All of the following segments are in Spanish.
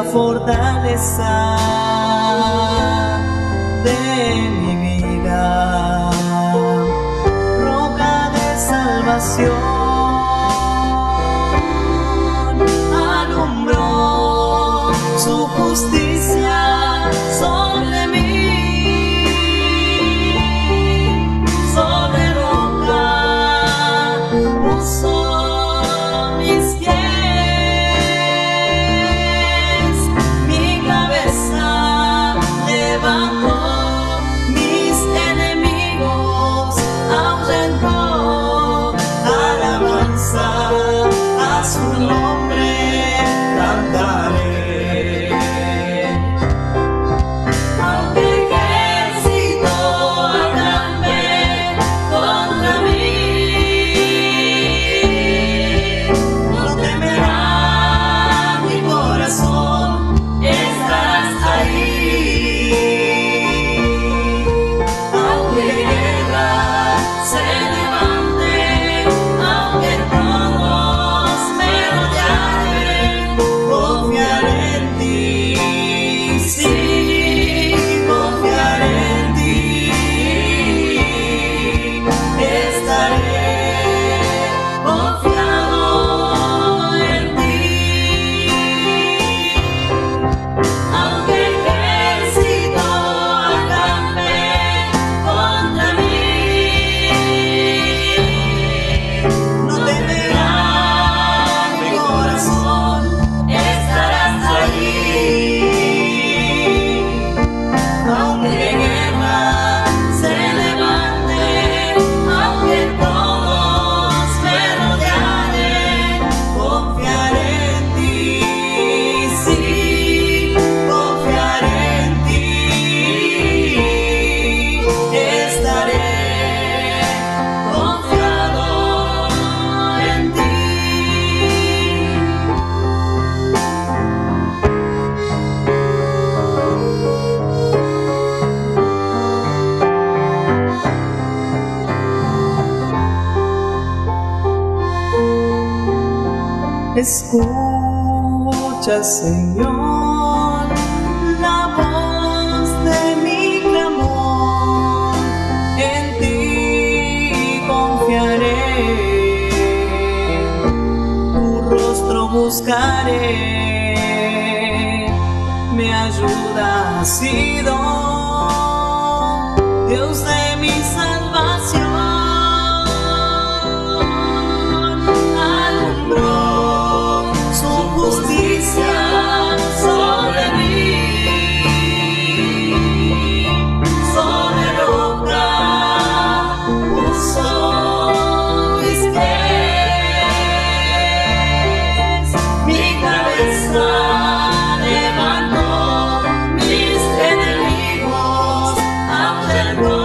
la fortaleza de mi vida, roca de salvación, alumbró su justicia sobre mí, sobre roca puso mis pies, mi cabeza levantó, mis enemigos ahuyentó, alabanza a su nombre cantaré. Aunque ejército acampe contra mí, no temerá mi corazón, estarás ahí. Aunque guerra se levante, aunque todos me rodearen, confiaré en ti, sí, confiaré en ti, estaré confiado en ti. Aunque ejército acampe contra mí, no temerá mi corazón, estarás ahí. Aunque guerra se levante, aunque todos me rodearen, confiaré en ti, sí, confiaré en ti, estaré confiado en ti. Escucha, Señor, la voz de mi clamor, en ti confiaré, tu rostro buscaré, mi ayuda ha sido, Dios de mi salvación. Justicia sobre mí, sobre roca puso mis pies, mi cabeza levantó, mis enemigos ahuyentó,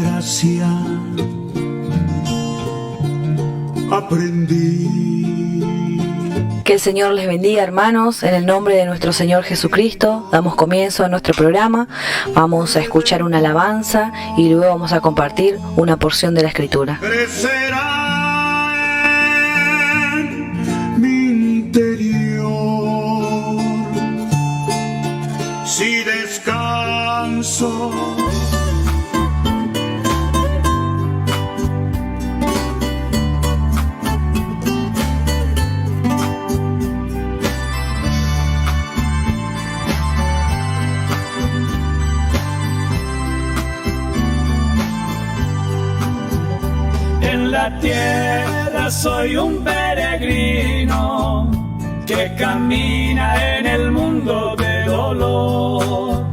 gracia aprendí. Que el Señor les bendiga, hermanos. En el nombre de nuestro Señor Jesucristo damos comienzo a nuestro programa. Vamos a escuchar una alabanza y luego vamos a compartir una porción de la Escritura. Crecerá en mi interior si descanso. En la tierra soy un peregrino que camina en el mundo de dolor.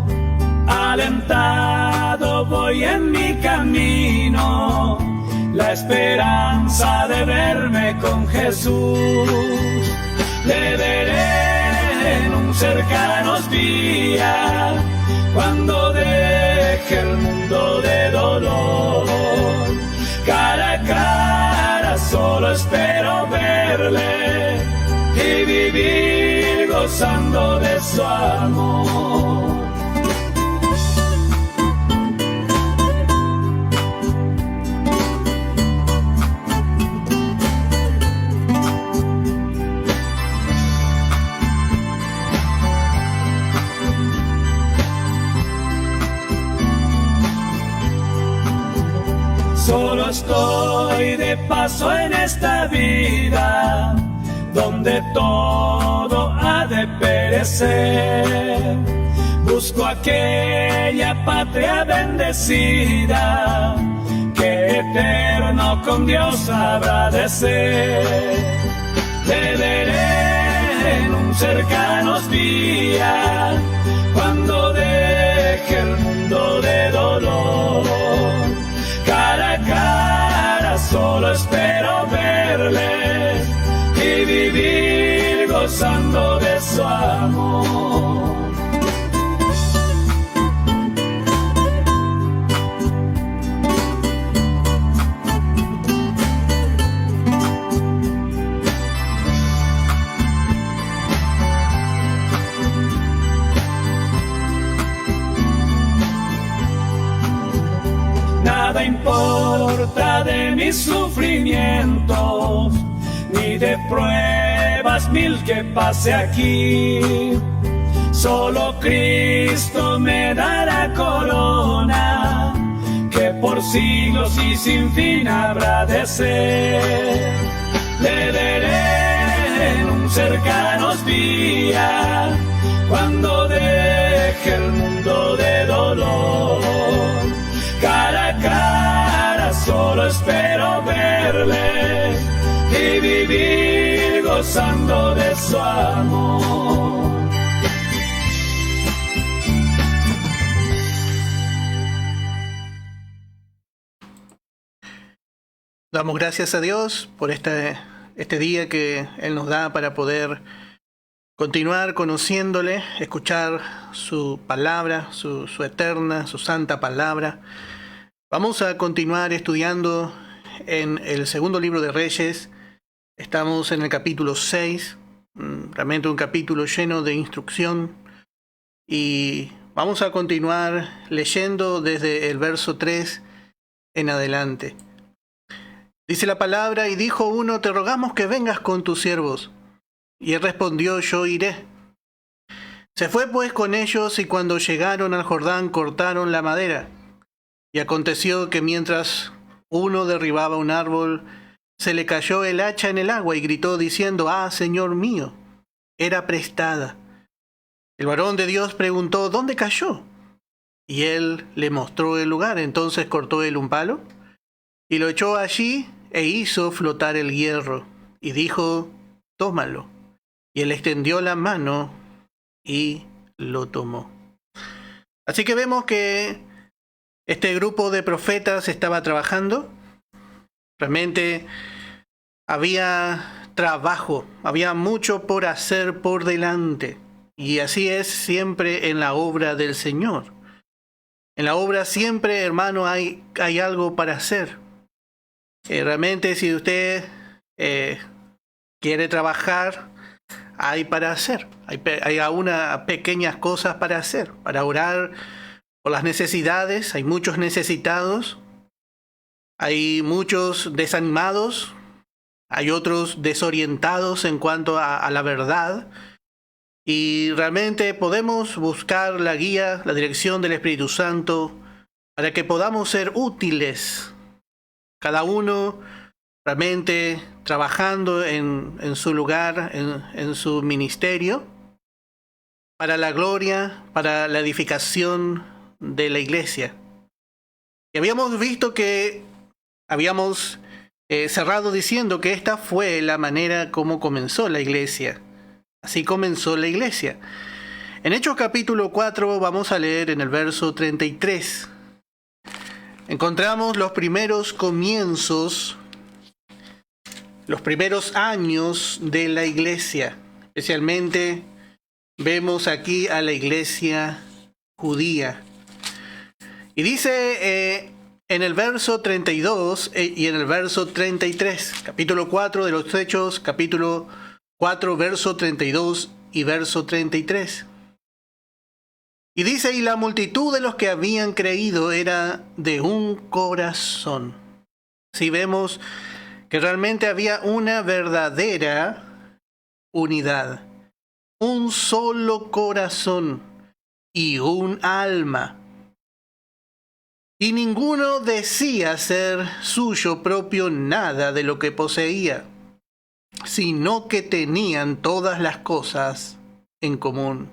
Alentado voy en mi camino, la esperanza de verme con Jesús. Le veré en un cercanos día, cuando deje el mundo de dolor. Cara a cara solo espero verle y vivir gozando de su amor. Solo estoy de paso en esta vida, donde todo ha de perecer. Busco aquella patria bendecida, que eterno con Dios habrá de ser. Le veré en un cercanos día, cuando deje el mundo de dolor. Cara a cara solo espero verle y vivir gozando de su amor. Nada importa de mis sufrimientos, ni de pruebas mil que pase aquí. Solo Cristo me dará corona, que por siglos y sin fin habrá de ser. Le veré en un cercanos día, cuando deje el mundo de dolor. Cara a cara solo espero verle y vivir gozando de su amor. Damos gracias a Dios por este día que Él nos da para poder continuar conociéndole, escuchar su palabra, su eterna, su santa palabra. Vamos a continuar estudiando en el segundo libro de Reyes. Estamos en el capítulo 6, realmente un capítulo lleno de instrucción. Y vamos a continuar leyendo desde el verso 3 en adelante. Dice la palabra: y dijo uno, te rogamos que vengas con tus siervos. Y él respondió, yo iré. Se fue pues con ellos, y cuando llegaron al Jordán cortaron la madera. Y aconteció que mientras uno derribaba un árbol, se le cayó el hacha en el agua y gritó diciendo, ah, Señor mío, era prestada. El varón de Dios preguntó, ¿dónde cayó? Y él le mostró el lugar. Entonces cortó él un palo y lo echó allí e hizo flotar el hierro. Y dijo, tómalo. Y él extendió la mano y lo tomó. Así que vemos que este grupo de profetas estaba trabajando. Realmente había trabajo, había mucho por hacer por delante. Y así es siempre en la obra del Señor. En la obra siempre, hermano, hay algo para hacer. Realmente si usted quiere trabajar, hay para hacer. Hay aún pequeñas cosas para hacer, para orar por las necesidades. Hay muchos necesitados, hay muchos desanimados, hay otros desorientados en cuanto a la verdad. Y realmente podemos buscar la guía, la dirección del Espíritu Santo para que podamos ser útiles, cada uno realmente trabajando en su lugar, en su ministerio, para la gloria, para la edificación de la iglesia. Y habíamos visto que habíamos cerrado diciendo que esta fue la manera como comenzó la iglesia. Así comenzó la iglesia. En Hechos capítulo 4 vamos a leer en el verso 33. Encontramos los primeros comienzos, los primeros años de la iglesia. Especialmente vemos aquí a la iglesia judía. Y dice en el verso 32 y en el verso 33, capítulo 4 de los Hechos, capítulo 4, verso 32 y verso 33. Y dice, y la multitud de los que habían creído era de un corazón. Si vemos que realmente había una verdadera unidad, un solo corazón y un alma. Y ninguno decía ser suyo propio nada de lo que poseía, sino que tenían todas las cosas en común.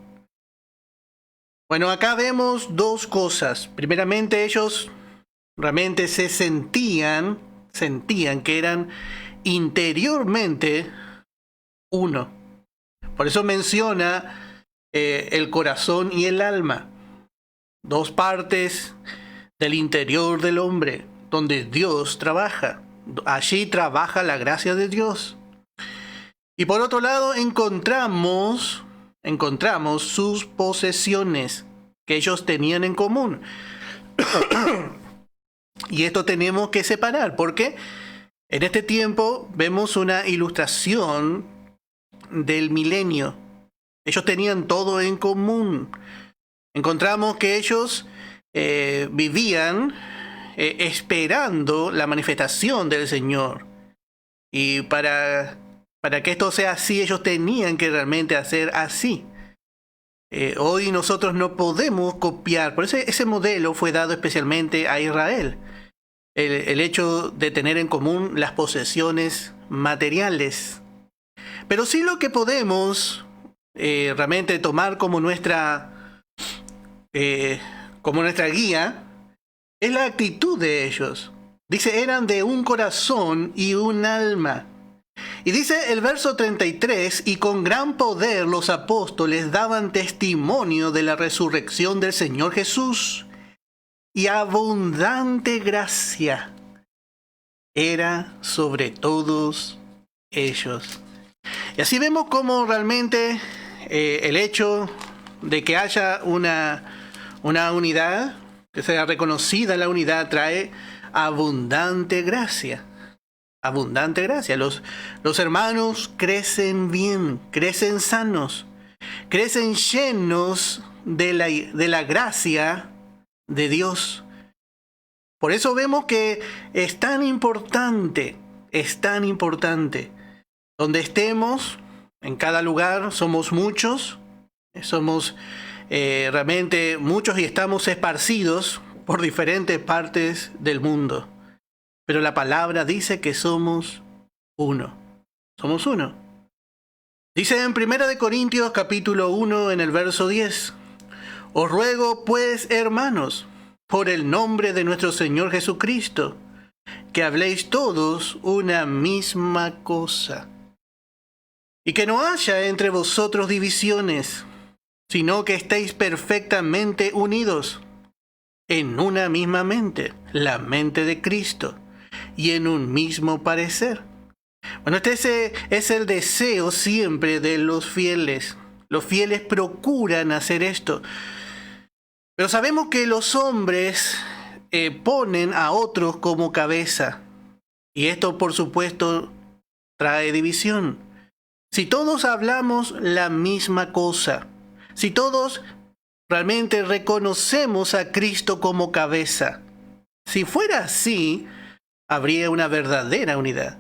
Bueno, acá vemos dos cosas. Primeramente, ellos realmente se sentían que eran interiormente uno. Por eso menciona el corazón y el alma. Dos partes del interior del hombre, donde Dios trabaja. Allí trabaja la gracia de Dios. Y por otro lado encontramos sus posesiones que ellos tenían en común. Y esto tenemos que separar, porque en este tiempo vemos una ilustración del milenio. Ellos tenían todo en común. Encontramos que ellos vivían esperando la manifestación del Señor. Y para que esto sea así, ellos tenían que realmente hacer así. Hoy nosotros no podemos copiar, por eso ese modelo fue dado especialmente a Israel. El hecho de tener en común las posesiones materiales. Pero sí lo que podemos realmente tomar como nuestra guía es la actitud de ellos. Dice, eran de un corazón y un alma. Y dice el verso 33, y con gran poder los apóstoles daban testimonio de la resurrección del Señor Jesús, y abundante gracia era sobre todos ellos. Y así vemos cómo realmente el hecho de que haya una unidad, que sea reconocida la unidad, trae abundante gracia. Abundante gracia. Los hermanos crecen bien, crecen sanos, crecen llenos de la gracia de Dios. Por eso vemos que es tan importante. Donde estemos, en cada lugar, somos muchos, somos realmente muchos y estamos esparcidos por diferentes partes del mundo. Pero la palabra dice que somos uno. Somos uno. Dice en 1 Corintios capítulo 1 en el verso 10. Os ruego pues, hermanos, por el nombre de nuestro Señor Jesucristo, que habléis todos una misma cosa. Y que no haya entre vosotros divisiones, sino que estéis perfectamente unidos en una misma mente, la mente de Cristo, y en un mismo parecer. Bueno, este es el deseo siempre de los fieles. Los fieles procuran hacer esto. Pero sabemos que los hombres ponen a otros como cabeza. Y esto, por supuesto, trae división. Si todos hablamos la misma cosa, si todos realmente reconocemos a Cristo como cabeza, si fuera así, habría una verdadera unidad.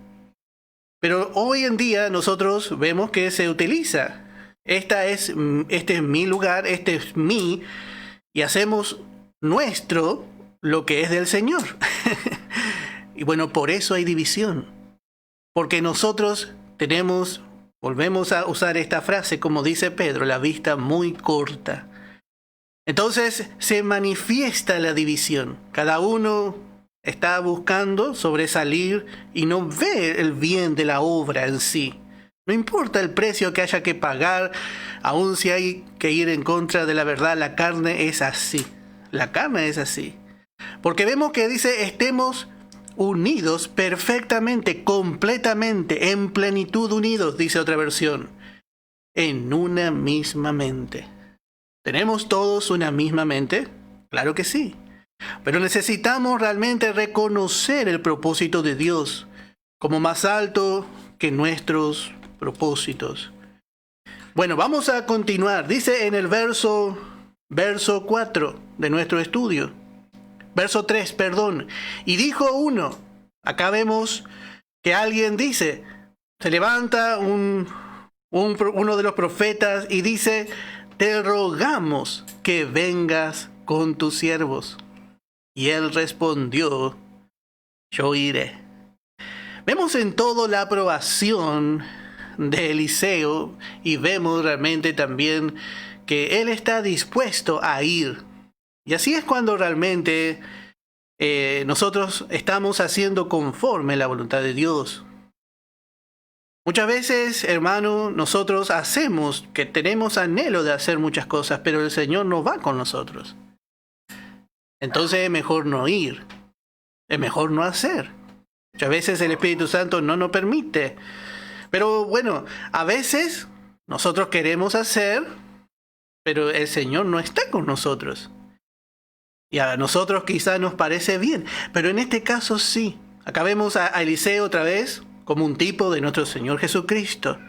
Pero hoy en día nosotros vemos que se utiliza. Este es mi lugar, este es mi, y hacemos nuestro lo que es del Señor. Y bueno, por eso hay división. Porque nosotros volvemos a usar esta frase, como dice Pedro, la vista muy corta. Entonces se manifiesta la división. Cada uno está buscando sobresalir y no ve el bien de la obra en sí. No importa el precio que haya que pagar, aun si hay que ir en contra de la verdad, la carne es así. La carne es así. Porque vemos que dice, estemos unidos perfectamente, completamente, en plenitud unidos, dice otra versión, en una misma mente. ¿Tenemos todos una misma mente? Claro que sí. Pero necesitamos realmente reconocer el propósito de Dios como más alto que nuestros propósitos. Bueno, vamos a continuar. Dice en el verso 4 de nuestro estudio. Verso 3, perdón. Y dijo uno. Acá vemos que alguien dice, se levanta uno de los profetas y dice, te rogamos que vengas con tus siervos. Y él respondió, yo iré. Vemos en todo la aprobación de Eliseo y vemos realmente también que él está dispuesto a ir. Y así es cuando realmente nosotros estamos haciendo conforme la voluntad de Dios. Muchas veces, hermano, nosotros tenemos anhelo de hacer muchas cosas, pero el Señor no va con nosotros. Entonces es mejor no ir, es mejor no hacer. Muchas veces el Espíritu Santo no nos permite. Pero bueno, a veces nosotros queremos hacer, pero el Señor no está con nosotros. Y a nosotros quizás nos parece bien, pero en este caso sí. Acá vemos a Eliseo otra vez como un tipo de nuestro Señor Jesucristo.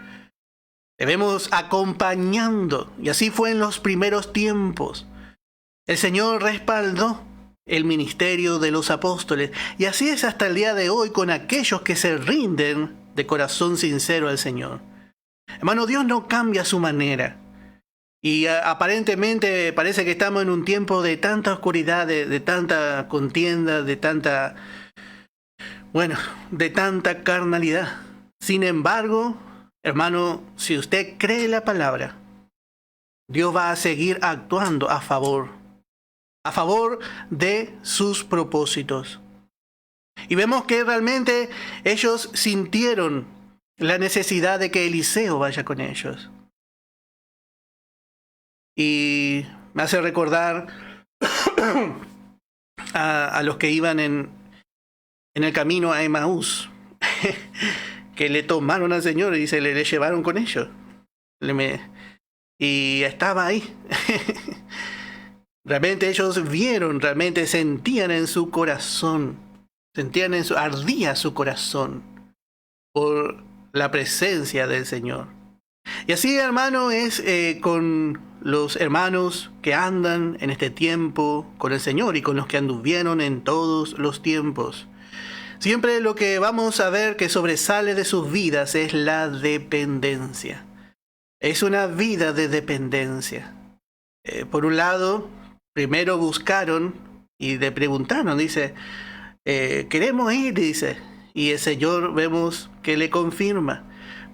Le vemos acompañando, y así fue en los primeros tiempos. El Señor respaldó el ministerio de los apóstoles, y así es hasta el día de hoy con aquellos que se rinden de corazón sincero al Señor. Hermano, Dios no cambia su manera. Y aparentemente parece que estamos en un tiempo de tanta oscuridad, de tanta contienda, de tanta carnalidad. Sin embargo, hermano, si usted cree la palabra, Dios va a seguir actuando a favor de sus propósitos. Y vemos que realmente ellos sintieron la necesidad de que Eliseo vaya con ellos. Y me hace recordar a los que iban en el camino a Emaús, que le tomaron al Señor y se le llevaron con ellos. Y estaba ahí. Realmente ellos vieron, realmente sentían en su corazón, ardía su corazón por la presencia del Señor. Y así, hermano, es con los hermanos que andan en este tiempo con el Señor y con los que anduvieron en todos los tiempos. Siempre lo que vamos a ver que sobresale de sus vidas es la dependencia. Es una vida de dependencia. Por un lado, primero buscaron y le preguntaron, dice, queremos ir, dice. Y el Señor vemos que le confirma.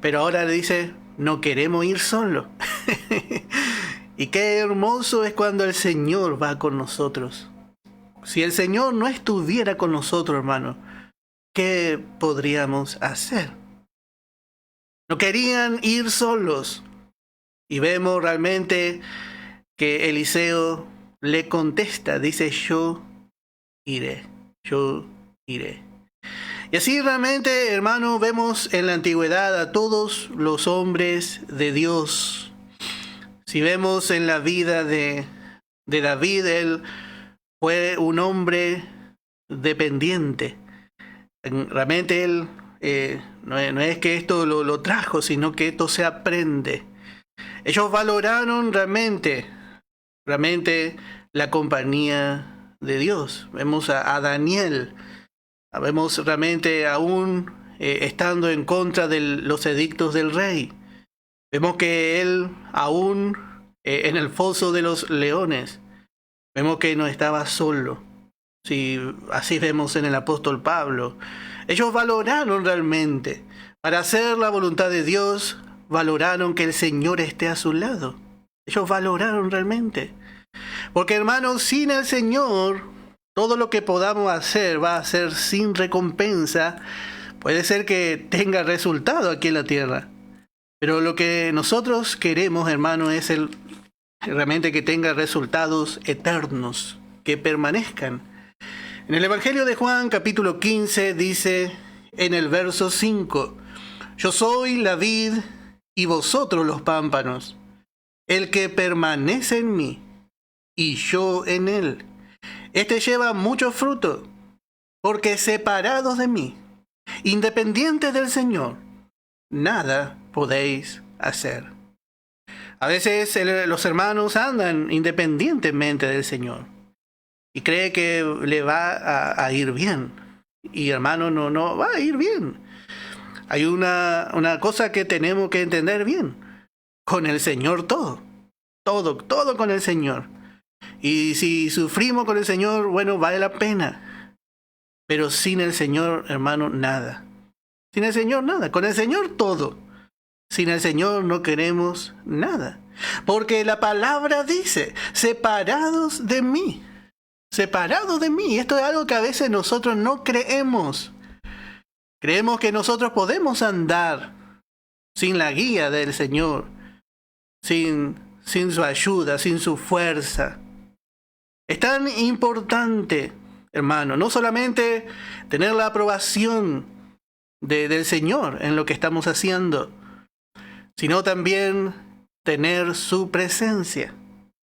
Pero ahora le dice, no queremos ir solo. Y qué hermoso es cuando el Señor va con nosotros. Si el Señor no estuviera con nosotros, hermano, ¿qué podríamos hacer? No querían ir solos. Y vemos realmente que Eliseo le contesta, dice, yo iré. Y así realmente, hermano, vemos en la antigüedad a todos los hombres de Dios. Si vemos en la vida de de David, él fue un hombre dependiente. Realmente él no es que esto lo trajo, sino que esto se aprende. Ellos valoraron realmente la compañía de Dios. Vemos a Daniel, vemos realmente aún estando en contra de los edictos del rey. Vemos que él aún en el foso de los leones, vemos que no estaba solo. Sí, así vemos en el apóstol Pablo. Ellos valoraron realmente, para hacer la voluntad de Dios, valoraron que el Señor esté a su lado. Ellos valoraron realmente. Porque hermanos, sin el Señor, todo lo que podamos hacer va a ser sin recompensa. Puede ser que tenga resultado aquí en la tierra. Pero lo que nosotros queremos, hermano, es realmente que tenga resultados eternos, que permanezcan. En el Evangelio de Juan, capítulo 15, dice en el verso 5, yo soy la vid y vosotros los pámpanos. El que permanece en mí y yo en él, este lleva mucho fruto, porque separados de mí, independientes del Señor, nada podéis hacer. A veces los hermanos andan independientemente del Señor y cree que le va a ir bien. Y hermano, no va a ir bien. Hay una cosa que tenemos que entender bien. Con el Señor todo con el Señor. Y si sufrimos con el Señor, bueno, vale la pena. Pero sin el Señor, hermano, nada. Sin el Señor, nada. Con el Señor, todo. Sin el Señor no queremos nada. Porque la palabra dice, separados de mí. Separados de mí. Esto es algo que a veces nosotros no creemos. Creemos que nosotros podemos andar sin la guía del Señor. Sin su ayuda, sin su fuerza. Es tan importante, hermano, no solamente tener la aprobación del Señor en lo que estamos haciendo, sino también tener su presencia.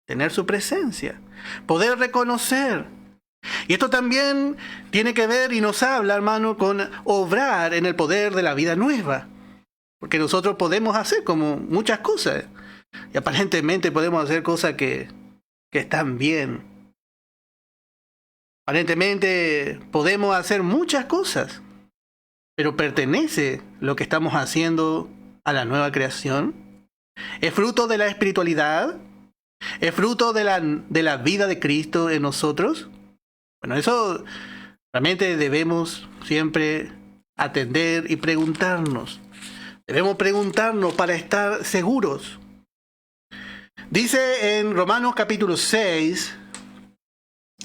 Tener su presencia. Poder reconocer. Y esto también tiene que ver y nos habla, hermano, con obrar en el poder de la vida nueva. Porque nosotros podemos hacer como muchas cosas. Y aparentemente podemos hacer cosas que están bien. Aparentemente podemos hacer muchas cosas. Pero ¿pertenece lo que estamos haciendo a la nueva creación? ¿Es fruto de la espiritualidad? ¿Es fruto de la vida de Cristo en nosotros? Bueno, eso realmente debemos siempre atender y preguntarnos. Debemos preguntarnos para estar seguros. Dice en Romanos capítulo 6,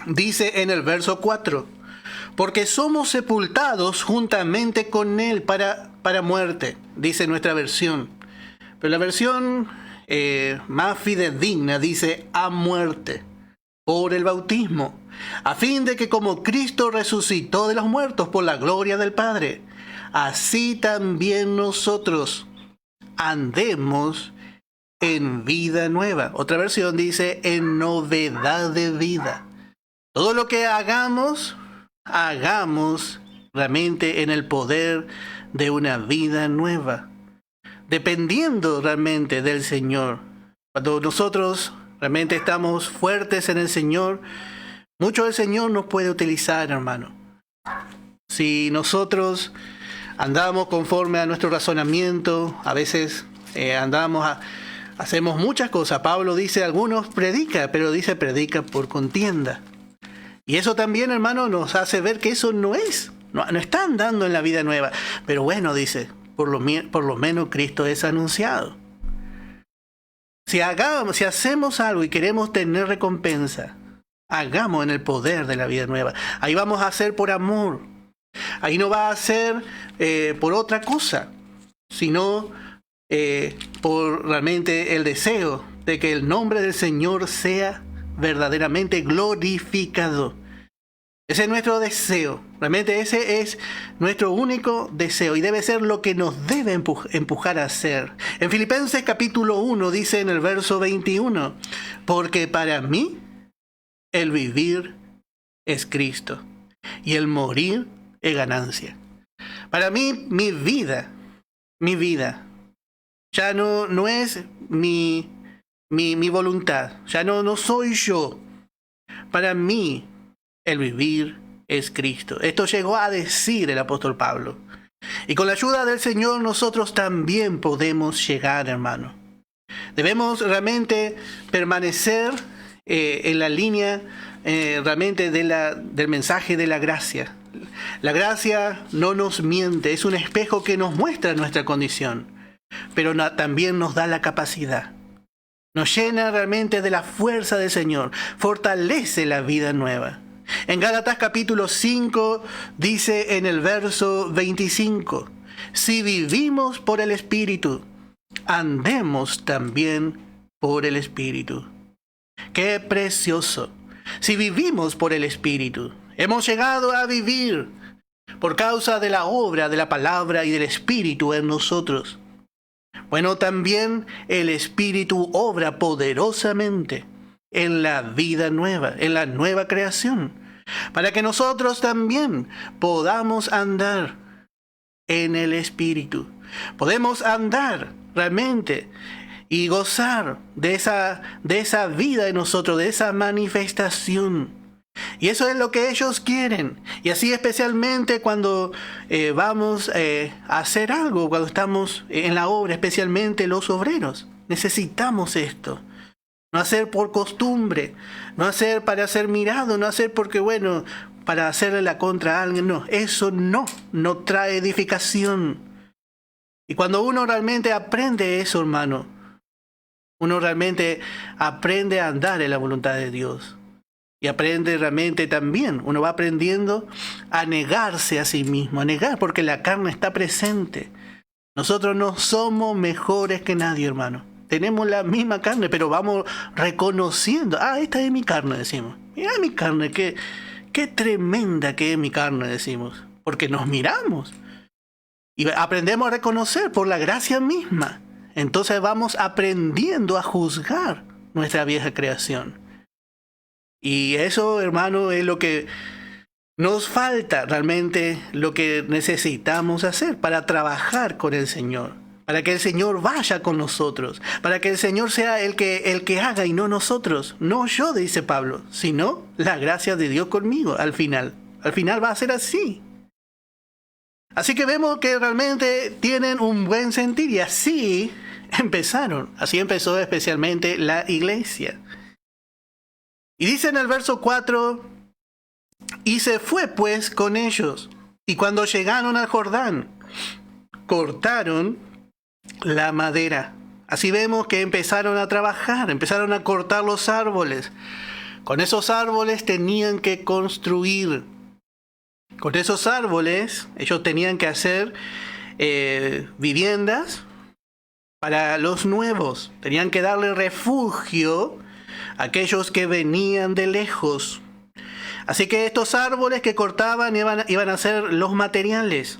dice en el verso 4, porque somos sepultados juntamente con Él para muerte, dice nuestra versión. Pero la versión más fidedigna dice a muerte, por el bautismo, a fin de que como Cristo resucitó de los muertos por la gloria del Padre, así también nosotros andemos en vida nueva. Otra versión dice en novedad de vida. Todo lo que hagamos realmente en el poder de una vida nueva, dependiendo realmente del Señor. Cuando nosotros realmente estamos fuertes en el Señor, mucho el Señor nos puede utilizar, hermano. Si nosotros andamos conforme a nuestro razonamiento, a veces hacemos muchas cosas. Pablo dice, algunos predica, pero dice predica por contienda. Y eso también, hermano, nos hace ver que eso no está andando en la vida nueva. Pero bueno, dice, por lo menos Cristo es anunciado. Si hacemos algo y queremos tener recompensa, hagamos en el poder de la vida nueva. Ahí vamos a hacer por amor. Ahí no va a ser por otra cosa, sino por realmente el deseo de que el nombre del Señor sea verdaderamente glorificado. Ese es nuestro deseo. Realmente ese es nuestro único deseo y debe ser lo que nos debe empujar a hacer. En Filipenses capítulo 1 dice en el verso 21, porque para mí el vivir es Cristo y el morir es ganancia. Para mí, mi vida, ya no es mi voluntad, ya no soy yo. Para mí, el vivir es Cristo. Esto llegó a decir el apóstol Pablo. Y con la ayuda del Señor nosotros también podemos llegar, hermano. Debemos realmente permanecer en la línea realmente del mensaje de la gracia. La gracia no nos miente, es un espejo que nos muestra nuestra condición, pero también nos da la capacidad. Nos llena realmente de la fuerza del Señor, fortalece la vida nueva. En Gálatas capítulo 5 dice en el verso 25, si vivimos por el Espíritu, andemos también por el Espíritu. ¡Qué precioso! Si vivimos por el Espíritu, hemos llegado a vivir por causa de la obra de la palabra y del Espíritu en nosotros. Bueno, también el Espíritu obra poderosamente en la vida nueva, en la nueva creación, para que nosotros también podamos andar en el Espíritu. Podemos andar realmente y gozar de esa vida en nosotros, de esa manifestación. Y eso es lo que ellos quieren. Y así especialmente cuando vamos a hacer algo, cuando estamos en la obra, especialmente los obreros. Necesitamos esto. No hacer por costumbre, no hacer para ser mirado, no hacer porque, bueno, para hacerle la contra a alguien. No, eso no trae edificación. Y cuando uno realmente aprende eso, hermano, uno realmente aprende a andar en la voluntad de Dios. Y aprende realmente también, uno va aprendiendo a negarse a sí mismo, a negar porque la carne está presente. Nosotros no somos mejores que nadie, hermano. Tenemos la misma carne, pero vamos reconociendo. Esta es mi carne, decimos. Mira mi carne, qué tremenda que es mi carne, decimos. Porque nos miramos. Y aprendemos a reconocer por la gracia misma. Entonces vamos aprendiendo a juzgar nuestra vieja creación. Y eso, hermano, es lo que nos falta realmente, lo que necesitamos hacer para trabajar con el Señor. Para que el Señor vaya con nosotros, para que el Señor sea el que haga y no nosotros. No yo, dice Pablo, sino la gracia de Dios conmigo al final. Al final va a ser así. Así que vemos que realmente tienen un buen sentir y así empezaron. Así empezó especialmente la iglesia. Y dice en el verso 4, y se fue pues con ellos. Y cuando llegaron al Jordán, cortaron la madera. Así vemos que empezaron a trabajar, empezaron a cortar los árboles. Con esos árboles tenían que construir. Con esos árboles ellos tenían que hacer viviendas para los nuevos. Tenían que darle refugio a aquellos que venían de lejos. Así que estos árboles que cortaban iban a ser los materiales.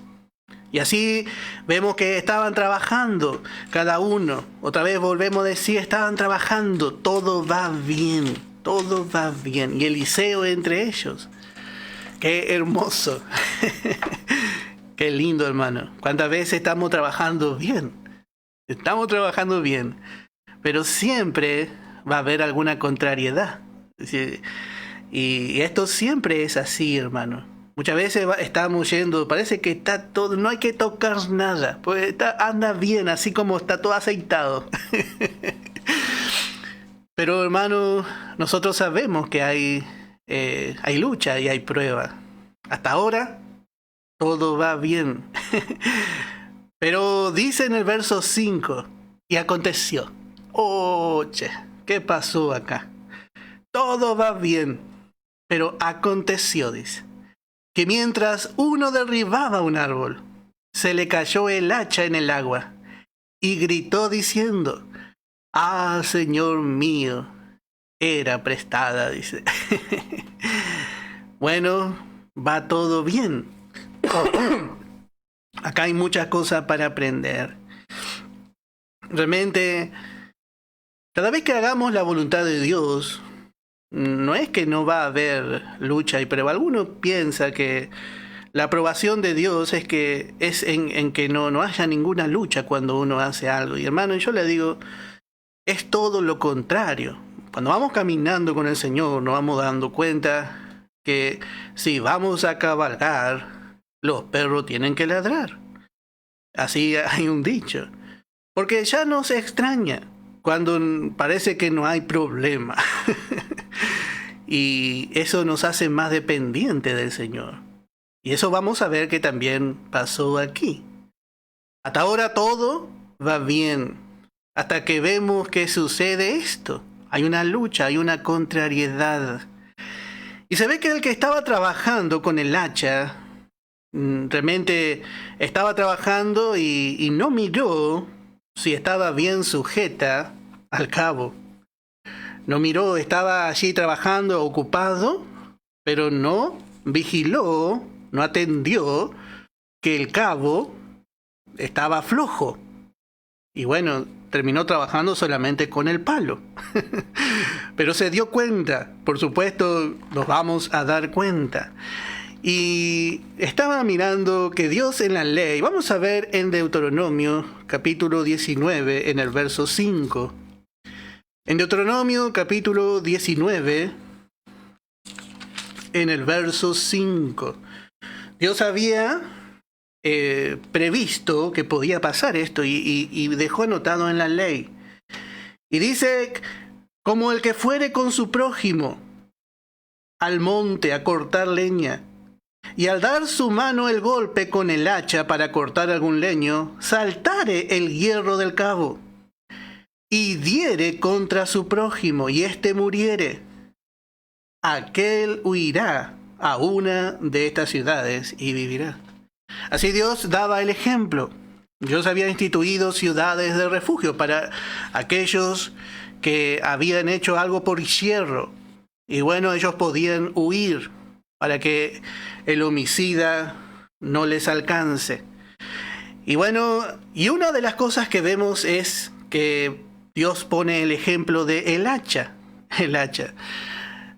Y así vemos que estaban trabajando cada uno. Otra vez volvemos a decir, estaban trabajando. Todo va bien, todo va bien. Y Eliseo entre ellos. Qué hermoso. Qué lindo, hermano. ¿Cuántas veces estamos trabajando bien? Estamos trabajando bien. Pero siempre va a haber alguna contrariedad. Y esto siempre es así, hermano. Muchas veces estamos yendo, parece que está todo, no hay que tocar nada, pues anda bien, así como está todo aceitado. Pero hermano, nosotros sabemos que hay lucha y hay prueba. Hasta ahora, todo va bien. Pero dice en el verso 5, y aconteció. ¿Qué pasó acá? Todo va bien, pero aconteció, dice, que mientras uno derribaba un árbol, se le cayó el hacha en el agua y gritó diciendo, Señor mío, era prestada, dice. Bueno, va todo bien. Acá hay muchas cosas para aprender. Realmente, cada vez que hagamos la voluntad de Dios, no es que no va a haber lucha y prueba. Alguno piensa que la aprobación de Dios es en que no haya ninguna lucha cuando uno hace algo. Y hermano, yo le digo, es todo lo contrario. Cuando vamos caminando con el Señor, nos vamos dando cuenta que si vamos a cabalgar, los perros tienen que ladrar. Así hay un dicho. Porque ya nos extraña cuando parece que no hay problema. Y eso nos hace más dependientes del Señor. Y eso vamos a ver que también pasó aquí. Hasta ahora todo va bien. Hasta que vemos que sucede esto. Hay una lucha, hay una contrariedad. Y se ve que el que estaba trabajando con el hacha, realmente estaba trabajando y no miró si estaba bien sujeta al cabo. No miró, estaba allí trabajando, ocupado, pero no vigiló, no atendió que el cabo estaba flojo. Y bueno, terminó trabajando solamente con el palo. Pero se dio cuenta, por supuesto, nos vamos a dar cuenta. Y estaba mirando que Dios en la ley, vamos a ver en Deuteronomio capítulo 19, en el verso 5. En Deuteronomio capítulo 19, en el verso 5, Dios había previsto que podía pasar esto y dejó anotado en la ley. Y dice, como el que fuere con su prójimo al monte a cortar leña, y al dar su mano el golpe con el hacha para cortar algún leño, saltare el hierro del cabo, y diere contra su prójimo, y éste muriere, aquel huirá a una de estas ciudades y vivirá. Así Dios daba el ejemplo. Dios había instituido ciudades de refugio para aquellos que habían hecho algo por hierro. Y bueno, ellos podían huir para que el homicida no les alcance. Y bueno, y una de las cosas que vemos es que Dios pone el ejemplo de el hacha. El hacha.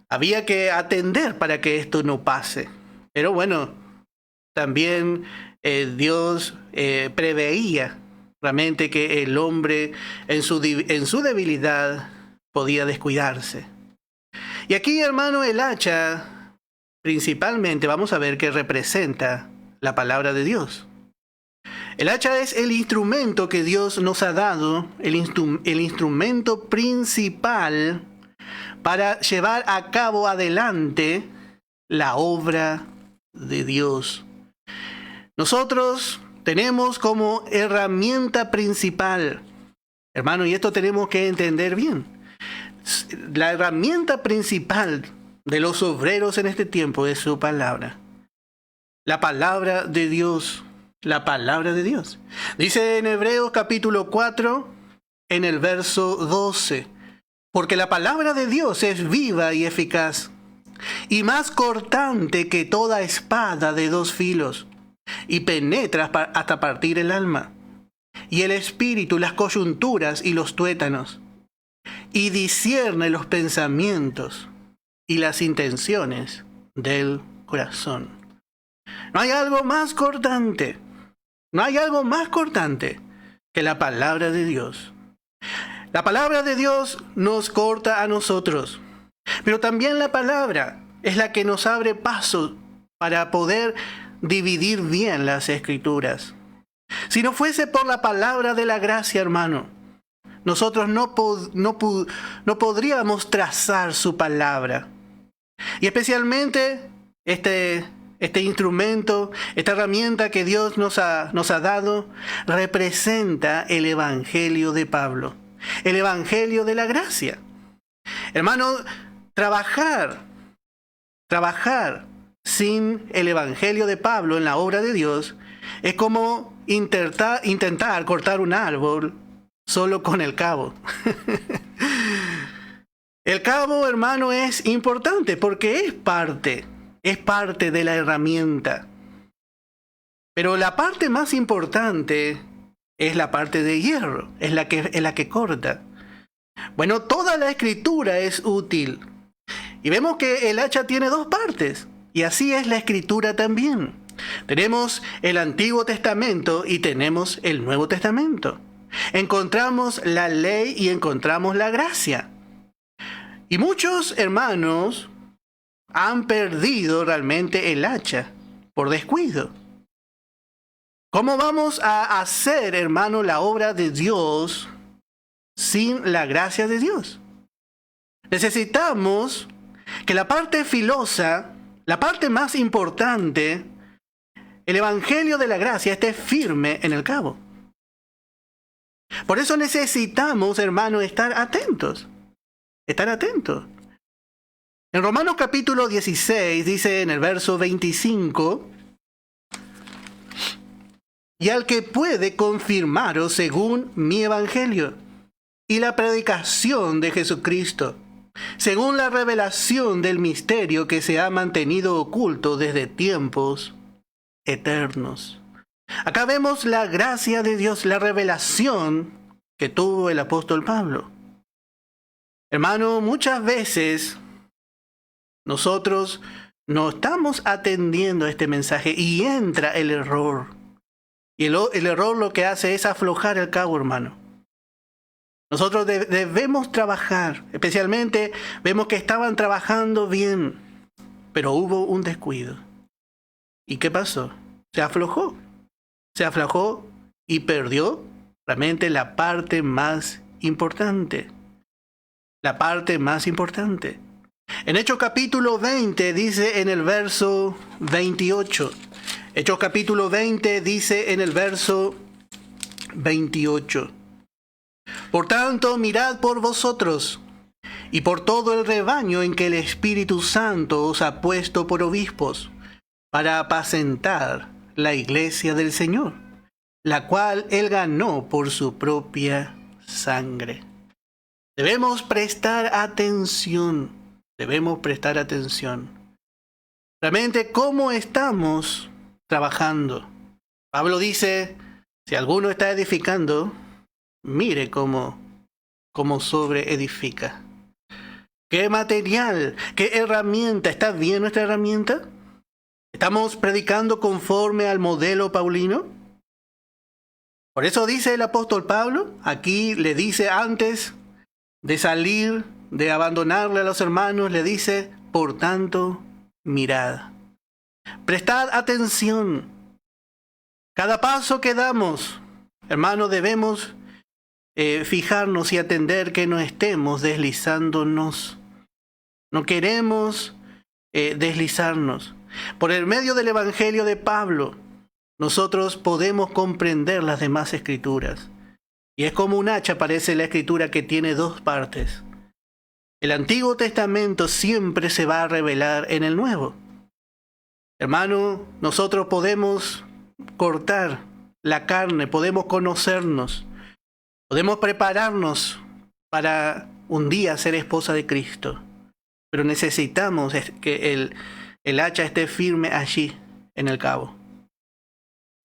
Había que atender para que esto no pase. Pero bueno, también Dios preveía realmente que el hombre en su debilidad podía descuidarse. Y aquí, hermano, el hacha principalmente vamos a ver que representa la palabra de Dios. El hacha es el instrumento que Dios nos ha dado, el instrumento principal para llevar a cabo adelante la obra de Dios. Nosotros tenemos como herramienta principal, hermano, y esto tenemos que entender bien, la herramienta principal de los obreros en este tiempo es su palabra. La palabra de Dios. La palabra de Dios. Dice en Hebreos capítulo 4, en el verso 12, porque la palabra de Dios es viva y eficaz, y más cortante que toda espada de dos filos, y penetra hasta partir el alma, y el espíritu, las coyunturas y los tuétanos, y discierne los pensamientos y las intenciones del corazón. No hay algo más cortante. No hay algo más cortante que la palabra de Dios. La palabra de Dios nos corta a nosotros, pero también la palabra es la que nos abre paso para poder dividir bien las escrituras. Si no fuese por la palabra de la gracia, hermano, nosotros no podríamos trazar su palabra. Y especialmente este instrumento, esta herramienta que Dios nos ha dado, representa el Evangelio de Pablo, el Evangelio de la gracia. Hermano, trabajar sin el Evangelio de Pablo en la obra de Dios es como intentar cortar un árbol solo con el cabo. El cabo, hermano, es importante porque es parte de la herramienta. Pero la parte más importante es la parte de hierro, es la que corta. Bueno, toda la escritura es útil. Y vemos que el hacha tiene dos partes. Y así es la Escritura también. Tenemos el Antiguo Testamento y tenemos el Nuevo Testamento. Encontramos la ley y encontramos la gracia. Y muchos hermanos han perdido realmente el hacha por descuido. ¿Cómo vamos a hacer, hermano, la obra de Dios sin la gracia de Dios? Necesitamos que la parte filosa, la parte más importante, el Evangelio de la gracia, esté firme en el cabo. Por eso necesitamos, hermano, estar atentos. Estar atentos. En Romanos capítulo 16 dice en el verso 25: y al que puede confirmaros según mi evangelio y la predicación de Jesucristo, según la revelación del misterio que se ha mantenido oculto desde tiempos eternos. Acá vemos la gracia de Dios, la revelación que tuvo el apóstol Pablo. Hermano, muchas veces nosotros no estamos atendiendo a este mensaje y entra el error. Y el error lo que hace es aflojar el cabo, hermano. Nosotros debemos trabajar, especialmente vemos que estaban trabajando bien, pero hubo un descuido. ¿Y qué pasó? Se aflojó y perdió realmente la parte más importante. La parte más importante. En Hechos capítulo 20 dice en el verso 28. Hechos capítulo 20 dice en el verso 28. Por tanto, mirad por vosotros y por todo el rebaño en que el Espíritu Santo os ha puesto por obispos, para apacentar la iglesia del Señor, la cual Él ganó por su propia sangre. Debemos prestar atención. Debemos prestar atención. Realmente, ¿cómo estamos trabajando? Pablo dice, si alguno está edificando, mire cómo sobre edifica. ¿Qué material? ¿Qué herramienta? ¿Está bien nuestra herramienta? ¿Estamos predicando conforme al modelo paulino? Por eso dice el apóstol Pablo, aquí le dice antes de salir, de abandonarle a los hermanos, le dice, por tanto, mirad. Prestad atención. Cada paso que damos, hermanos, debemos fijarnos y atender que no estemos deslizándonos. No queremos deslizarnos. Por el medio del Evangelio de Pablo, nosotros podemos comprender las demás escrituras. Y es como un hacha, parece la escritura que tiene dos partes. El Antiguo Testamento siempre se va a revelar en el Nuevo. Hermano, nosotros podemos cortar la carne, podemos conocernos, podemos prepararnos para un día ser esposa de Cristo. Pero necesitamos que el hacha esté firme allí, en el cabo.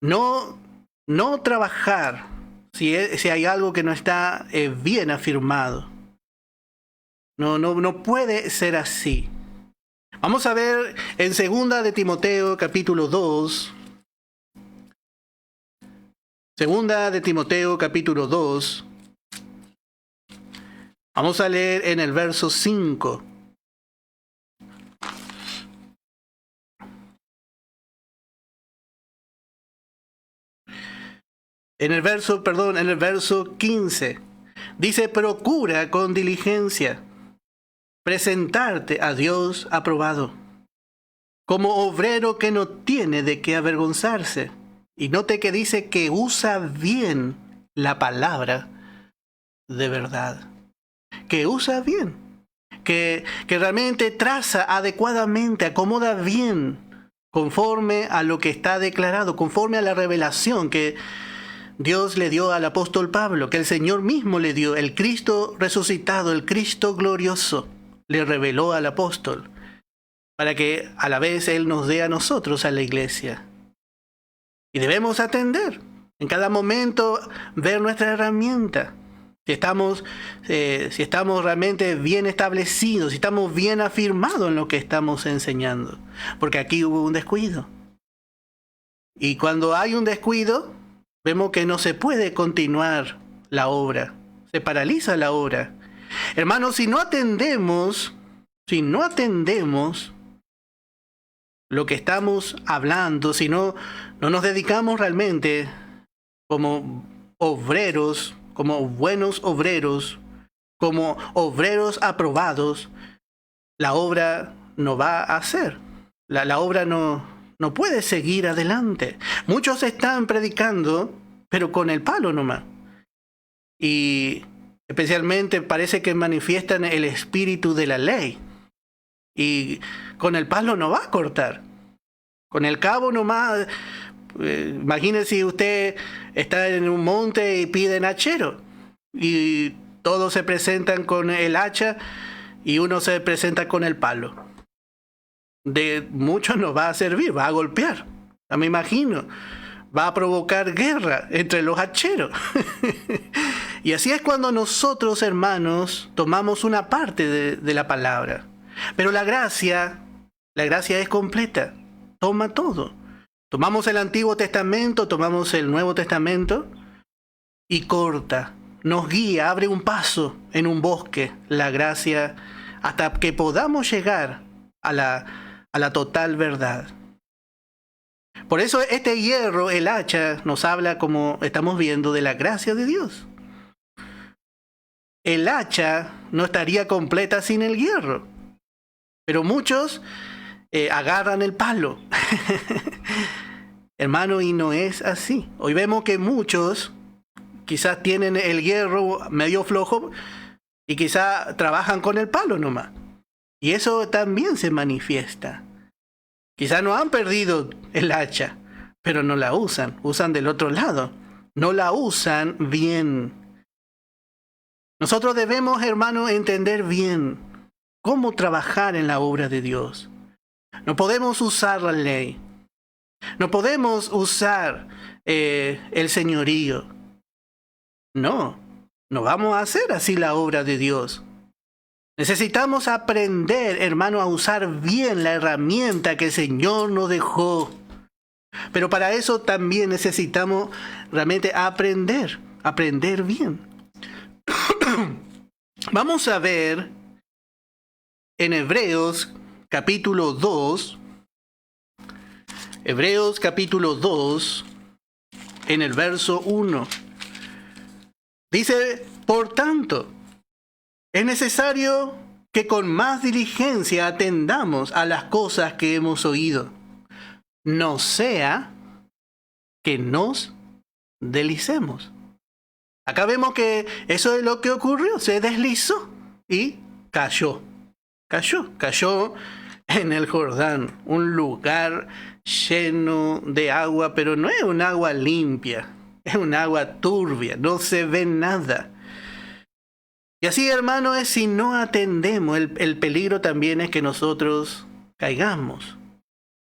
No trabajar si hay algo que no está bien afirmado. No puede ser así. Vamos a ver en 2 de Timoteo capítulo 2. 2 de Timoteo capítulo 2. Vamos a leer en el verso 5. En el verso 15. Dice, procura con diligencia presentarte a Dios aprobado, como obrero que no tiene de qué avergonzarse. Y note que dice que usa bien la palabra de verdad. Que usa bien. Que realmente traza adecuadamente, acomoda bien, conforme a lo que está declarado, conforme a la revelación que Dios le dio al apóstol Pablo, que el Señor mismo le dio. El Cristo resucitado, el Cristo glorioso, le reveló al apóstol, para que a la vez Él nos dé a nosotros, a la iglesia. Y debemos atender, en cada momento, ver nuestra herramienta. si estamos realmente bien establecidos, si estamos bien afirmados en lo que estamos enseñando. Porque aquí hubo un descuido. Y cuando hay un descuido, vemos que no se puede continuar la obra. Se paraliza la obra. Hermanos, si no atendemos lo que estamos hablando, si no nos dedicamos realmente como obreros, como buenos obreros, como obreros aprobados, la obra no va a hacer. La obra no puede seguir adelante. Muchos están predicando, pero con el palo nomás. Y especialmente parece que manifiestan el espíritu de la ley. Y con el palo no va a cortar. Con el cabo nomás. Imagínese si usted está en un monte y piden hachero. Y todos se presentan con el hacha y uno se presenta con el palo. De mucho no va a servir, va a golpear. Ya me imagino. Va a provocar guerra entre los hacheros. Y así es cuando nosotros, hermanos, tomamos una parte de la palabra. Pero la gracia es completa. Toma todo. Tomamos el Antiguo Testamento, tomamos el Nuevo Testamento y corta, nos guía, abre un paso en un bosque, la gracia, hasta que podamos llegar a la total verdad. Por eso este hierro, el hacha, nos habla, como estamos viendo, de la gracia de Dios. El hacha no estaría completa sin el hierro, pero muchos agarran el palo. Hermano, y no es así. Hoy vemos que muchos quizás tienen el hierro medio flojo y quizás trabajan con el palo nomás. Y eso también se manifiesta. Quizás no han perdido el hacha, pero no la usan. Usan del otro lado. No la usan bien. Nosotros debemos, hermano, entender bien cómo trabajar en la obra de Dios. No podemos usar la ley. No podemos usar el señorío. No vamos a hacer así la obra de Dios. Necesitamos aprender, hermano, a usar bien la herramienta que el Señor nos dejó. Pero para eso también necesitamos realmente aprender bien. Vamos a ver en Hebreos capítulo 2, Hebreos capítulo 2, en el verso 1. Dice, por tanto, es necesario que con más diligencia atendamos a las cosas que hemos oído, no sea que nos deslicemos. Acá vemos que eso es lo que ocurrió, se deslizó y cayó en el Jordán, un lugar lleno de agua, pero no es un agua limpia, es un agua turbia, no se ve nada. Y así, hermano, es si no atendemos, el peligro también es que nosotros caigamos.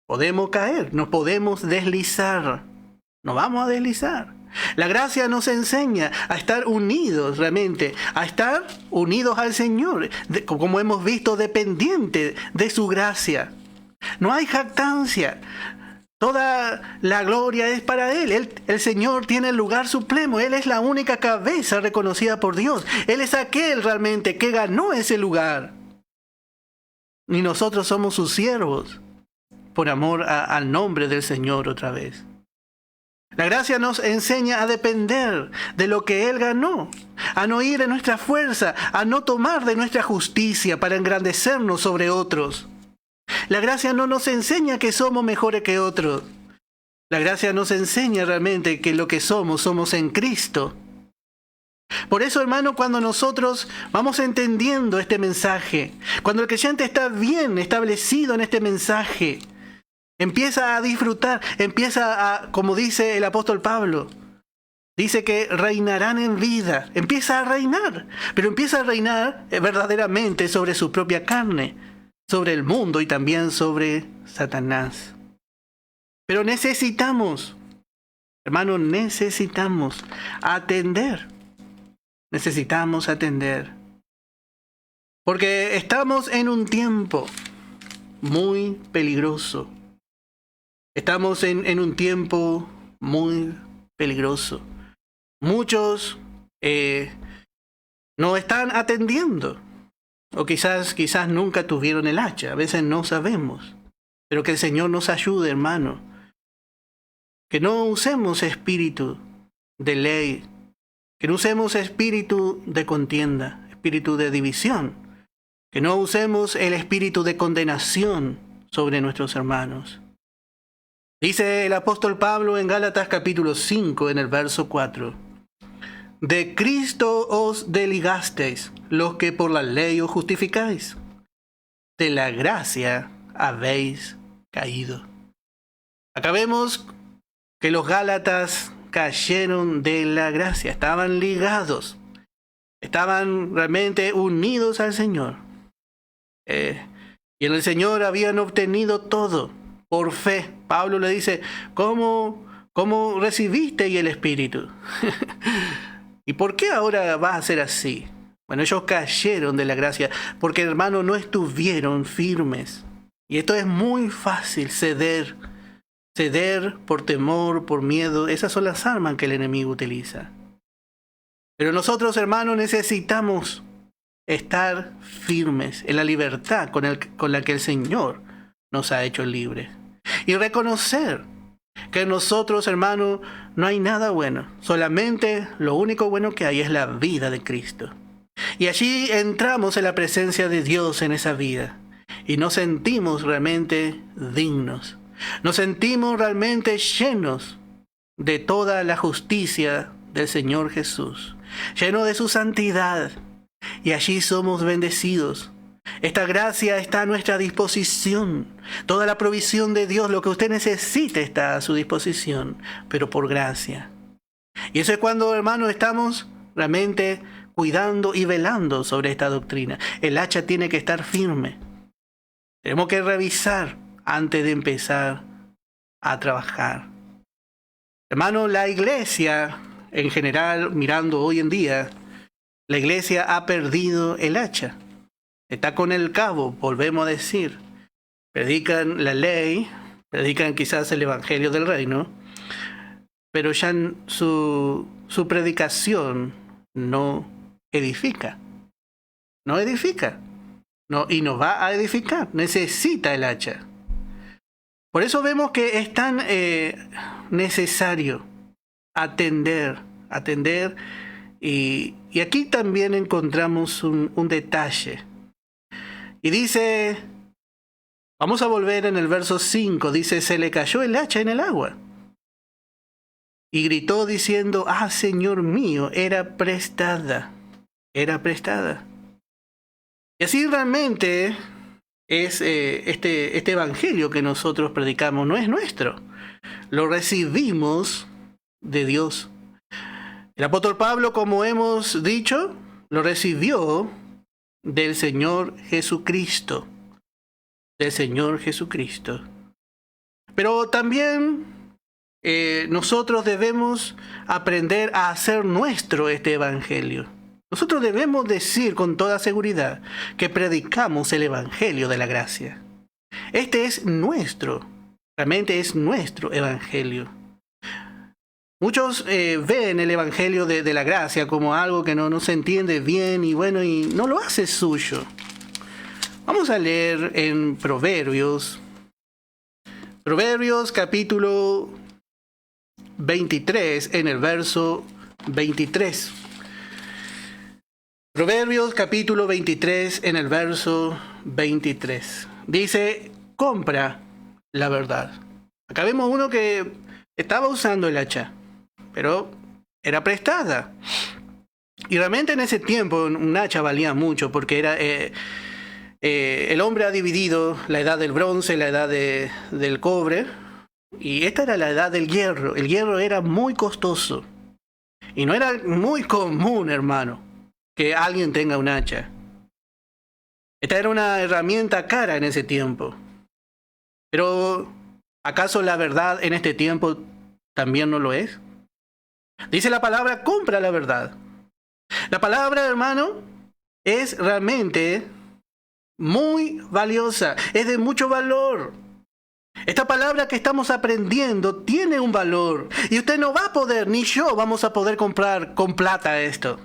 Podemos caer, nos podemos deslizar, nos vamos a deslizar. La gracia nos enseña a estar unidos realmente, a estar unidos al Señor, como hemos visto, dependiente de su gracia. No hay jactancia. Toda la gloria es para Él. El Señor tiene el lugar supremo. Él es la única cabeza reconocida por Dios. Él es aquel realmente que ganó ese lugar. Y nosotros somos sus siervos por amor al nombre del Señor otra vez. La gracia nos enseña a depender de lo que Él ganó, a no ir en nuestra fuerza, a no tomar de nuestra justicia para engrandecernos sobre otros. La gracia no nos enseña que somos mejores que otros. La gracia nos enseña realmente que lo que somos en Cristo. Por eso, hermano, cuando nosotros vamos entendiendo este mensaje, cuando el creyente está bien establecido en este mensaje, empieza a disfrutar, como dice el apóstol Pablo, dice que reinarán en vida, empieza a reinar, pero empieza a reinar verdaderamente sobre su propia carne, sobre el mundo y también sobre Satanás. Pero necesitamos, hermano, necesitamos atender necesitamos atender. Porque estamos en un tiempo muy peligroso. Estamos en un tiempo muy peligroso. Muchos no están atendiendo. O quizás nunca tuvieron el hacha. A veces no sabemos. Pero que el Señor nos ayude, hermano. Que no usemos espíritu de ley. Que no usemos espíritu de contienda, espíritu de división. Que no usemos el espíritu de condenación sobre nuestros hermanos. Dice el apóstol Pablo en Gálatas capítulo 5 en el verso 4. De Cristo os desligasteis, los que por la ley os justificáis. De la gracia habéis caído. Acá vemos que los Gálatas cayeron de la gracia, estaban ligados, estaban realmente unidos al Señor. Y en el Señor habían obtenido todo por fe. Pablo le dice, ¿cómo recibiste el Espíritu? ¿Y por qué ahora va a ser así? Bueno, ellos cayeron de la gracia porque, hermano, no estuvieron firmes. Y esto es muy fácil, ceder por temor, por miedo. Esas son las armas que el enemigo utiliza. Pero nosotros, hermanos, necesitamos estar firmes en la libertad con la que el Señor nos ha hecho libres. Y reconocer que en nosotros, hermanos, no hay nada bueno. Solamente lo único bueno que hay es la vida de Cristo. Y allí entramos en la presencia de Dios en esa vida. Y nos sentimos realmente dignos. Nos sentimos realmente llenos de toda la justicia del Señor Jesús. Llenos de su santidad. Y allí somos bendecidos. Esta gracia está a nuestra disposición. Toda la provisión de Dios, lo que usted necesite está a su disposición, pero por gracia. Y eso es cuando, hermanos, estamos realmente cuidando y velando sobre esta doctrina. El hacha tiene que estar firme. Tenemos que revisar antes de empezar a trabajar. Hermano, la iglesia en general, mirando hoy en día, la iglesia ha perdido el hacha. Está con el cabo, volvemos a decir. Predican la ley, predican quizás el evangelio del reino, pero ya su predicación no edifica. No edifica. No, y no va a edificar. Necesita el hacha. Por eso vemos que es tan necesario atender. Y aquí también encontramos un detalle. Y dice, vamos a volver en el verso 5, dice, se le cayó el hacha en el agua. Y gritó diciendo, ah, Señor mío, era prestada. Y así realmente es este evangelio que nosotros predicamos, no es nuestro. Lo recibimos de Dios. El apóstol Pablo, como hemos dicho, lo recibió del Señor Jesucristo. Pero también nosotros debemos aprender a hacer nuestro este evangelio. Nosotros debemos decir con toda seguridad que predicamos el evangelio de la gracia. Este es nuestro, realmente es nuestro evangelio. Muchos ven el evangelio de la gracia como algo que no se entiende bien y bueno, y no lo hace suyo. Vamos a leer en Proverbios capítulo 23 en el verso 23. Proverbios capítulo 23 en el verso 23. Dice, compra la verdad. Acá vemos uno que estaba usando el hacha, pero era prestada. Y realmente en ese tiempo un hacha valía mucho porque era el hombre ha dividido la edad del bronce, la edad del cobre, y esta era la edad del hierro. El hierro era muy costoso y no era muy común, hermano, que alguien tenga un hacha. Esta era una herramienta cara en ese tiempo. Pero ¿acaso la verdad en este tiempo también no lo es? Dice la palabra, compra la verdad. La palabra, hermano, es realmente muy valiosa, es de mucho valor. Esta palabra que estamos aprendiendo tiene un valor y usted no va a poder, ni yo vamos a poder comprar con plata esto.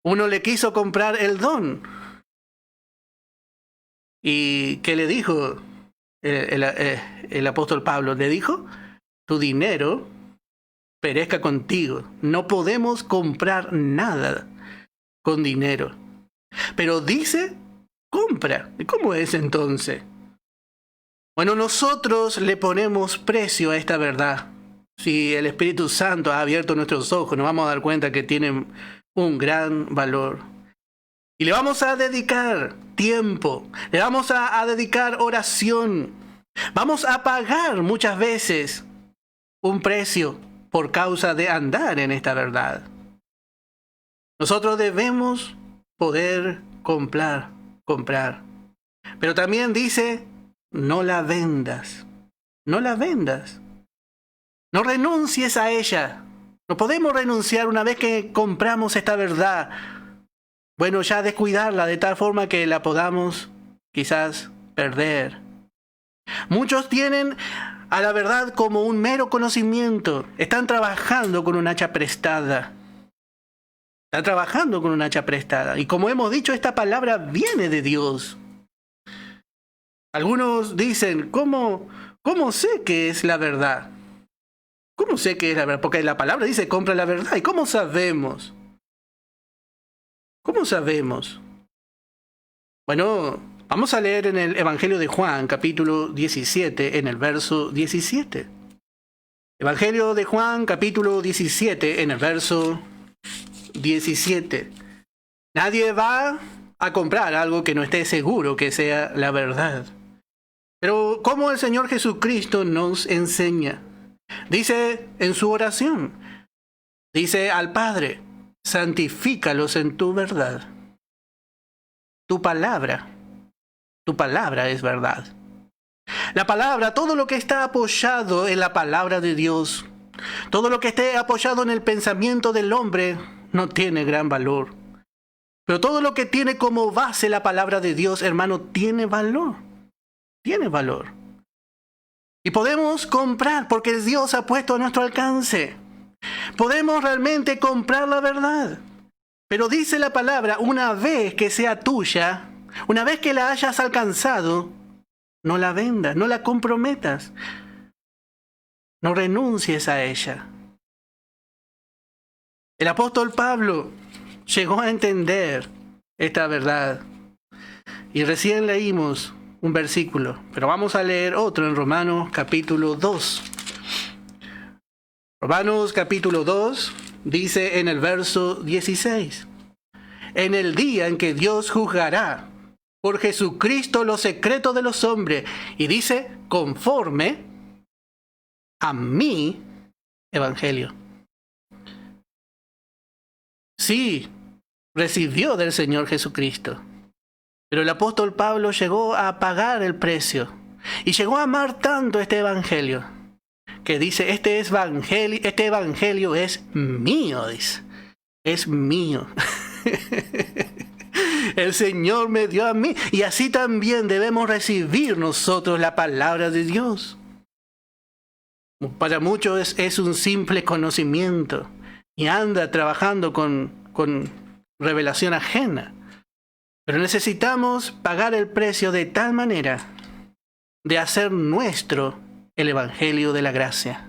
Uno le quiso comprar el don. ¿Y qué le dijo el apóstol Pablo? Le dijo, tu dinero perezca contigo. No podemos comprar nada con dinero. Pero dice, compra. ¿Y cómo es entonces? Bueno, nosotros le ponemos precio a esta verdad. Si el Espíritu Santo ha abierto nuestros ojos, nos vamos a dar cuenta que tienen un gran valor. Y le vamos a dedicar tiempo, le vamos a dedicar oración. Vamos a pagar muchas veces un precio por causa de andar en esta verdad. Nosotros debemos poder comprar. Pero también dice, no la vendas. No la vendas. No renuncies a ella. No podemos renunciar una vez que compramos esta verdad. Bueno, ya descuidarla de tal forma que la podamos quizás perder. Muchos tienen a la verdad como un mero conocimiento. Están trabajando con un hacha prestada. Y como hemos dicho, esta palabra viene de Dios. Algunos dicen, ¿cómo sé que es la verdad? ¿Cómo sé que es la verdad? Porque la palabra dice, compra la verdad. ¿Y cómo sabemos? ¿Cómo sabemos? Bueno, vamos a leer en el Evangelio de Juan, capítulo 17, en el verso 17. Evangelio de Juan, capítulo 17, en el verso 17. Nadie va a comprar algo que no esté seguro que sea la verdad. Pero ¿cómo el Señor Jesucristo nos enseña? Dice en su oración, dice al Padre, santifícalos en tu verdad. Tu palabra es verdad. La palabra, todo lo que está apoyado en la palabra de Dios, todo lo que esté apoyado en el pensamiento del hombre, no tiene gran valor. Pero todo lo que tiene como base la palabra de Dios, hermano, tiene valor. Tiene valor. Y podemos comprar porque Dios ha puesto a nuestro alcance. Podemos realmente comprar la verdad. Pero dice la palabra, una vez que sea tuya, una vez que la hayas alcanzado, no la vendas, no la comprometas. No renuncies a ella. El apóstol Pablo llegó a entender esta verdad. Y recién leímos un versículo, pero vamos a leer otro en Romanos capítulo 2. Romanos capítulo 2 dice en el verso 16, en el día en que Dios juzgará por Jesucristo los secretos de los hombres, y dice, conforme a mi evangelio. Sí, recibió del Señor Jesucristo. Pero el apóstol Pablo llegó a pagar el precio y llegó a amar tanto este evangelio que dice, este evangelio es mío, dice, es mío. El Señor me dio a mí y así también debemos recibir nosotros la palabra de Dios. Para muchos es un simple conocimiento y anda trabajando con revelación ajena. Pero necesitamos pagar el precio de tal manera de hacer nuestro el Evangelio de la gracia.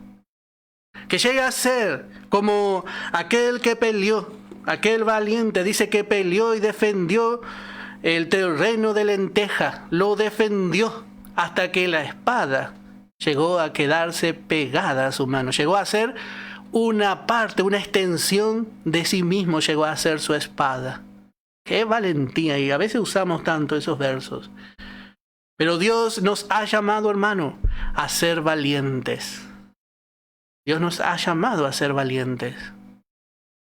Que llegue a ser como aquel que peleó, aquel valiente, dice que peleó y defendió el terreno de lenteja, lo defendió hasta que la espada llegó a quedarse pegada a su mano, llegó a ser una parte, una extensión de sí mismo, llegó a ser su espada. ¡Qué valentía! Y a veces usamos tanto esos versos. Pero Dios nos ha llamado, hermano, a ser valientes. Dios nos ha llamado a ser valientes.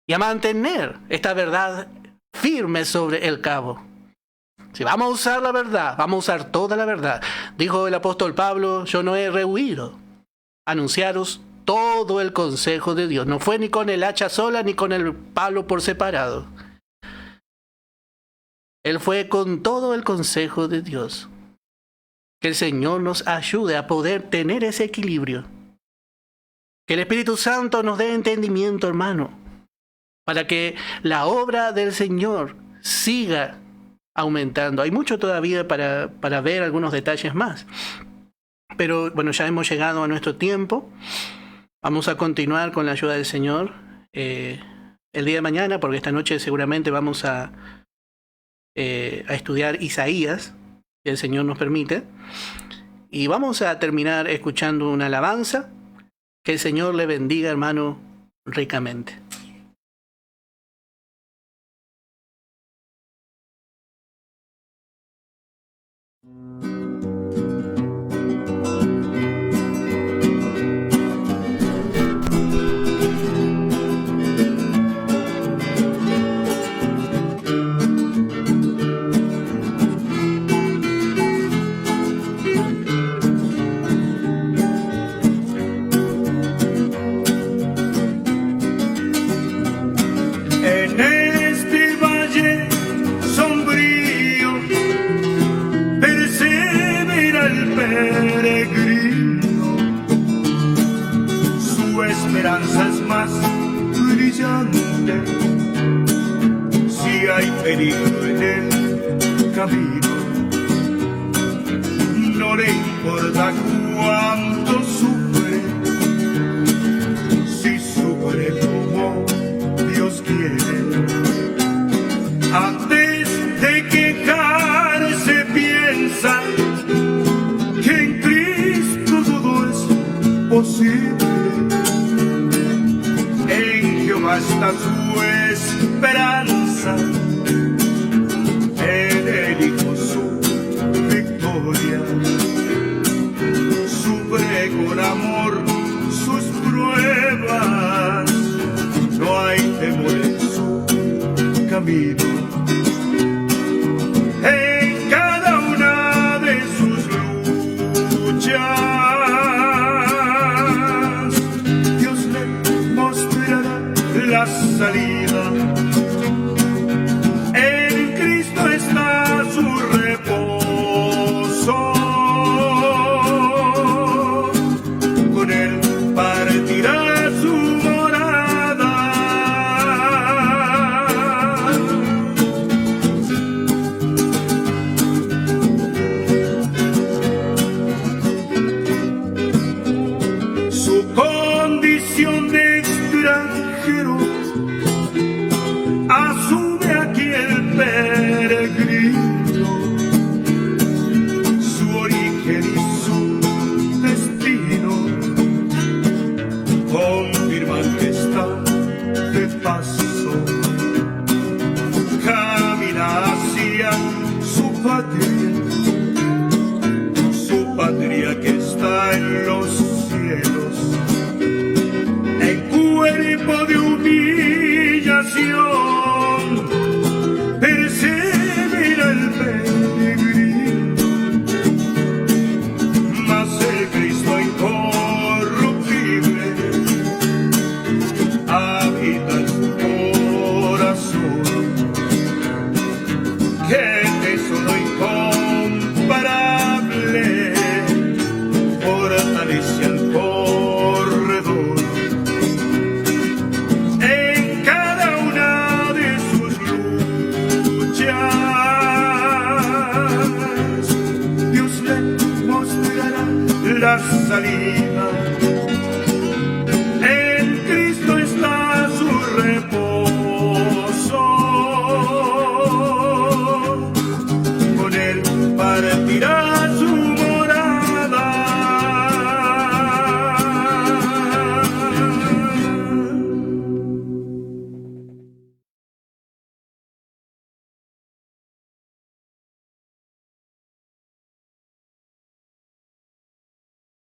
Y a mantener esta verdad firme sobre el cabo. Si vamos a usar la verdad, vamos a usar toda la verdad. Dijo el apóstol Pablo, yo no he rehuido anunciaros todo el consejo de Dios. No fue ni con el hacha sola ni con el palo por separado. Él fue con todo el consejo de Dios. Que el Señor nos ayude a poder tener ese equilibrio. Que el Espíritu Santo nos dé entendimiento, hermano, para que la obra del Señor siga aumentando. Hay mucho todavía para ver algunos detalles más. Pero bueno, ya hemos llegado a nuestro tiempo. Vamos a continuar con la ayuda del Señor el día de mañana, porque esta noche seguramente vamos a estudiar Isaías, si el Señor nos permite. Y vamos a terminar escuchando una alabanza. Que el Señor le bendiga, hermano, ricamente. Esperanza es más brillante si hay peligro en el camino. No le importa cuánto sufre, si sufre como Dios quiere. Antes de quejarse piensa que en Cristo todo es posible. Hasta su esperanza, en el Hijo su victoria, sufre con amor sus pruebas, no hay temor en su camino. En cada una de sus luchas, la salida. En Cristo está su reposo. Con él partirá su morada. Su condición de extranjero asume aquí el peregrino, su origen y su destino confirman que está de paso, camina hacia su patria que está en los cielos, en cuerpo de humillación. Persevera el peregrino, mas el Cristo incorruptible habita en su corazón. Qué tesoro incomparable fortalece al corredor. En cada una de sus luchas, Dios le mostrará la salida.